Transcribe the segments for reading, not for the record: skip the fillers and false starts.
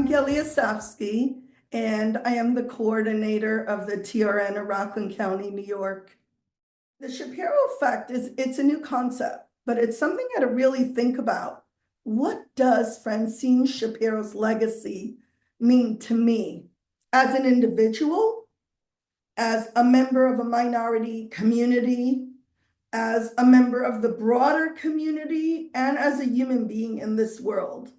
Kelly Asovski, and I am the coordinator of the TRN of Rockland County, New York. The Shapiro effect it's a new concept, but it's something I had to really think about. What does Francine Shapiro's legacy mean to me as an individual, as a member of a minority community, as a member of the broader community, and as a human being in this world?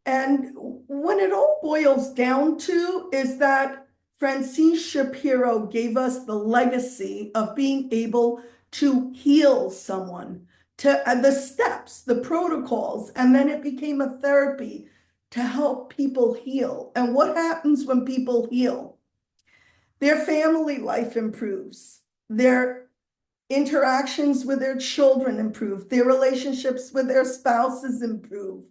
And when it all boils down to is that Francine Shapiro gave us the legacy of being able to heal someone, to the steps, the protocols, and then it became a therapy to help people heal. And what happens when people heal? Their family life improves, their interactions with their children improve, their relationships with their spouses improve.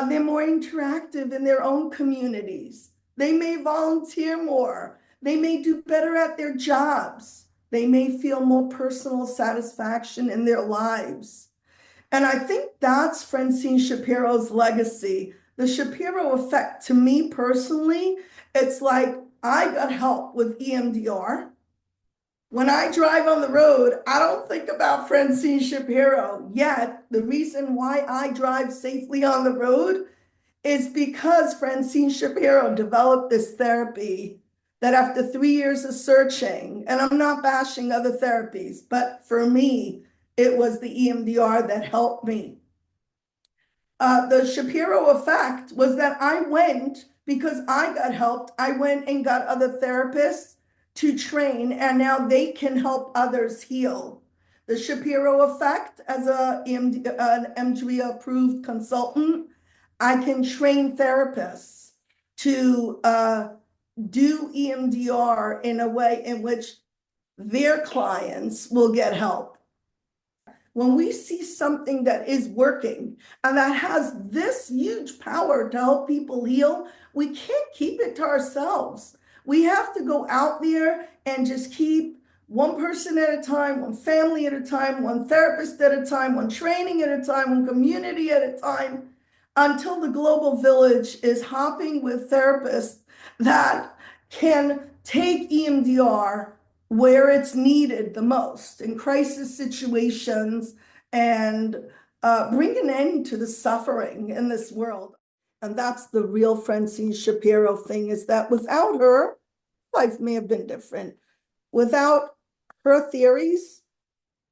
They're more interactive in their own communities. They may volunteer more. They may do better at their jobs. They may feel more personal satisfaction in their lives. And I think that's Francine Shapiro's legacy. The Shapiro effect, to me personally, it's like I got help with EMDR. When I drive on the road, I don't think about Francine Shapiro. Yet, the reason why I drive safely on the road is because Francine Shapiro developed this therapy that after 3 years of searching, and I'm not bashing other therapies, but for me, it was the EMDR that helped me. The Shapiro effect was that I went, because I got helped, I went and got other therapists to train, and now they can help others heal. The Shapiro effect, as an MDRIA approved consultant, I can train therapists to do EMDR in a way in which their clients will get help. When we see something that is working and that has this huge power to help people heal, we can't keep it to ourselves. We have to go out there and just keep one person at a time, one family at a time, one therapist at a time, one training at a time, one community at a time, until the global village is hopping with therapists that can take EMDR where it's needed the most in crisis situations and bring an end to the suffering in this world. And that's the real Francine Shapiro thing, is that without her, life may have been different. Without her theories,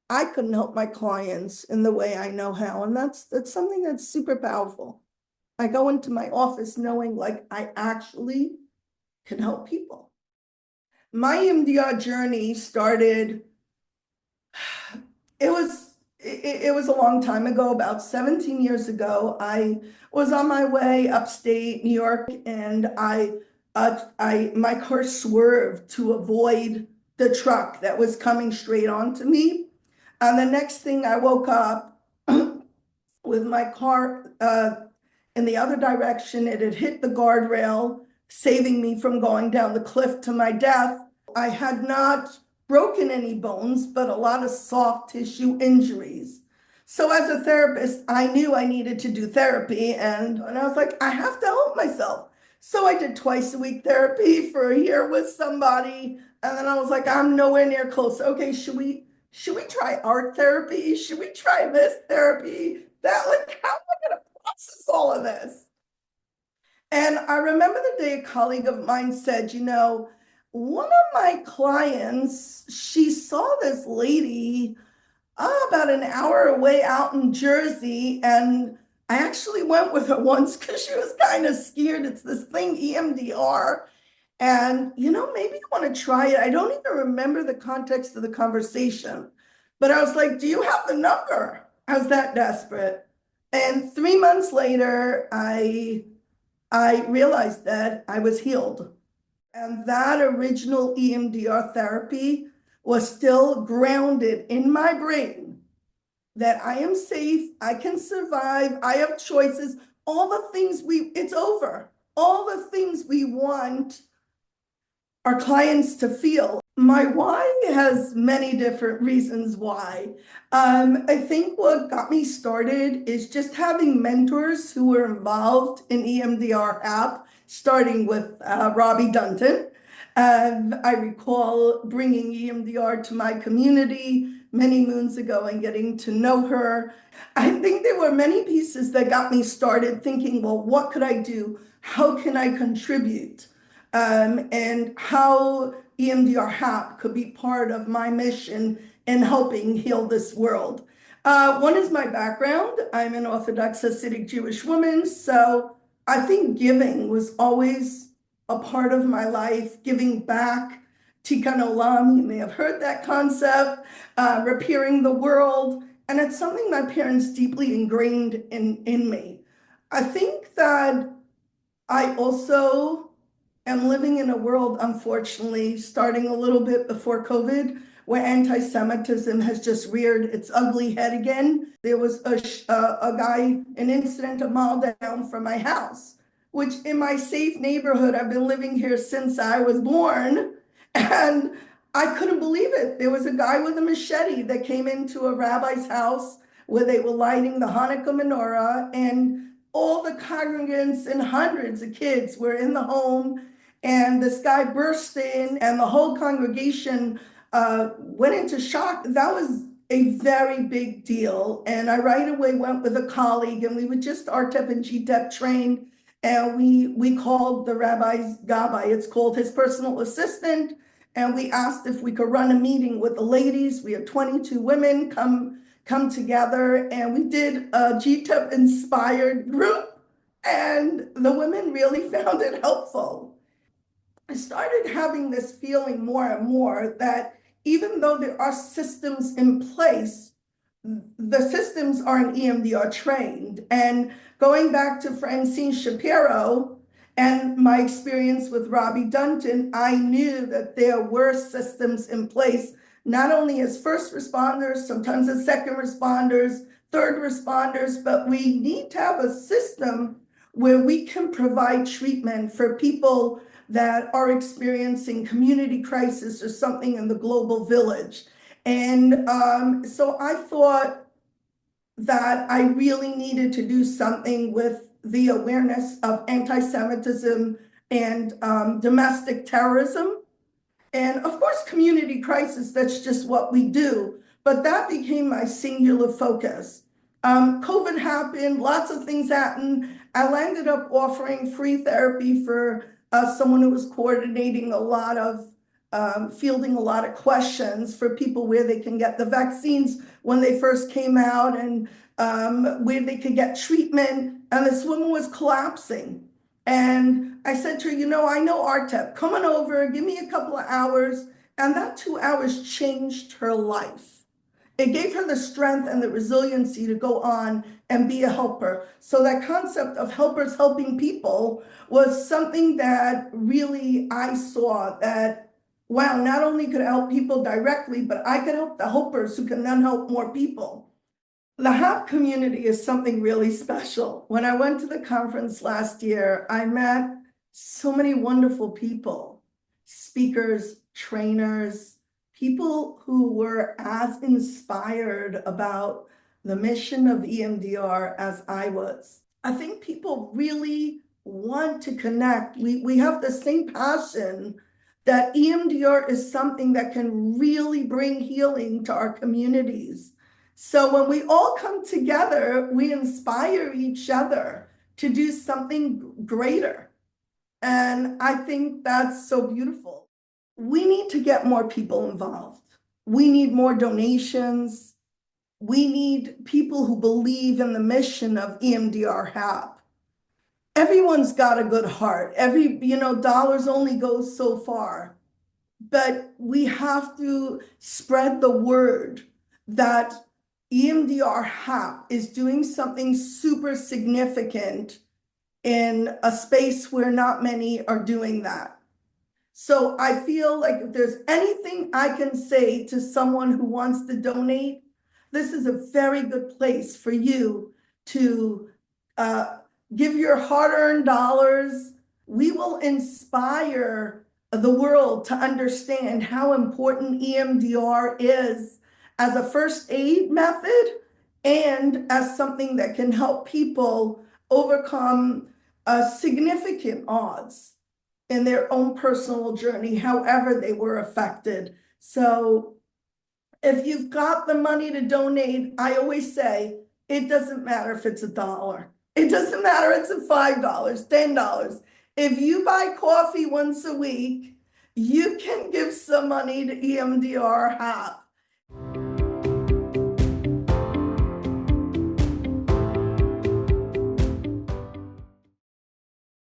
I couldn't help my clients in the way I know how. And that's something that's super powerful. I go into my office knowing like I actually can help people. My EMDR journey started, it was a long time ago, about 17 years ago. I was on my way upstate New York, and my car swerved to avoid the truck that was coming straight onto me. And the next thing, I woke up with my car in the other direction. It had hit the guardrail, saving me from going down the cliff to my death. I had not broken any bones, but a lot of soft tissue injuries. So as a therapist, I knew I needed to do therapy, and I was like, I have to help myself. So I did twice a week therapy for a year with somebody, and then I was like, I'm nowhere near close. Okay, should we try art therapy? Should we try this therapy? That, like, how am I gonna process all of this? And I remember the day a colleague of mine said, one of my clients, she saw this lady about an hour away out in Jersey, and I actually went with her once because she was kind of scared. It's this thing, EMDR, and maybe you want to try it. I don't even remember the context of the conversation, but I was like, do you have the number? I was that desperate. And 3 months later, I realized that I was healed. And that original EMDR therapy was still grounded in my brain that I am safe, I can survive, I have choices, all the things it's over. All the things we want our clients to feel. My why has many different reasons why. I think what got me started is just having mentors who were involved in EMDR app, starting with Robbie Dunton. I recall bringing EMDR to my community many moons ago and getting to know her. I think there were many pieces that got me started thinking, well, what could I do? How can I contribute? And how EMDR HAP could be part of my mission in helping heal this world. One is my background. I'm an Orthodox Hasidic Jewish woman, so I think giving was always a part of my life, giving back, Tikkun Olam, you may have heard that concept, repairing the world, and it's something my parents deeply ingrained in me. I think that I also am living in a world, unfortunately, starting a little bit before COVID, where anti-Semitism has just reared its ugly head again. There was a guy, an incident a mile down from my house, which in my safe neighborhood, I've been living here since I was born, and I couldn't believe it. There was a guy with a machete that came into a rabbi's house where they were lighting the Hanukkah menorah, and all the congregants and hundreds of kids were in the home, and this guy burst in and the whole congregation went into shock. That was a very big deal. And I right away went with a colleague, and we were just RTEP and GTEP trained, and we called the rabbi's gabbai, it's called his personal assistant, and we asked if we could run a meeting with the ladies. We had 22 women come together, and we did a GTEP inspired group, and the women really found it helpful. I started having this feeling more and more that even though there are systems in place, the systems aren't EMDR trained. And going back to Francine Shapiro and my experience with Robbie Dunton, I knew that there were systems in place, not only as first responders, sometimes as second responders, third responders, but we need to have a system where we can provide treatment for people that are experiencing community crisis or something in the global village. And so I thought that I really needed to do something with the awareness of anti-Semitism and domestic terrorism. And of course, community crisis, that's just what we do. But that became my singular focus. COVID happened, lots of things happened. I landed up offering free therapy for someone who was coordinating a lot of, fielding a lot of questions for people where they can get the vaccines when they first came out, and where they could get treatment. And this woman was collapsing. And I said to her, you know, I know RTEP, come on over, give me a couple of hours. And that 2 hours changed her life. It gave her the strength and the resiliency to go on and be a helper. So that concept of helpers helping people was something that really I saw that, wow, not only could I help people directly, but I could help the helpers who can then help more people. The HAP community is something really special. When I went to the conference last year, I met so many wonderful people, speakers, trainers, people who were as inspired about the mission of EMDR as I was. I think people really want to connect. We have the same passion that EMDR is something that can really bring healing to our communities. So when we all come together, we inspire each other to do something greater. And I think that's so beautiful. We need to get more people involved. We need more donations. We need people who believe in the mission of EMDR HAP. Everyone's got a good heart. Dollars only goes so far. But we have to spread the word that EMDR HAP is doing something super significant in a space where not many are doing that. So I feel like if there's anything I can say to someone who wants to donate, this is a very good place for you to give your hard-earned dollars. We will inspire the world to understand how important EMDR is as a first aid method and as something that can help people overcome significant odds in their own personal journey, however they were affected. So if you've got the money to donate, I always say, it doesn't matter if it's $1. It doesn't matter if it's $5, $10. If you buy coffee once a week, you can give some money to EMDR HAP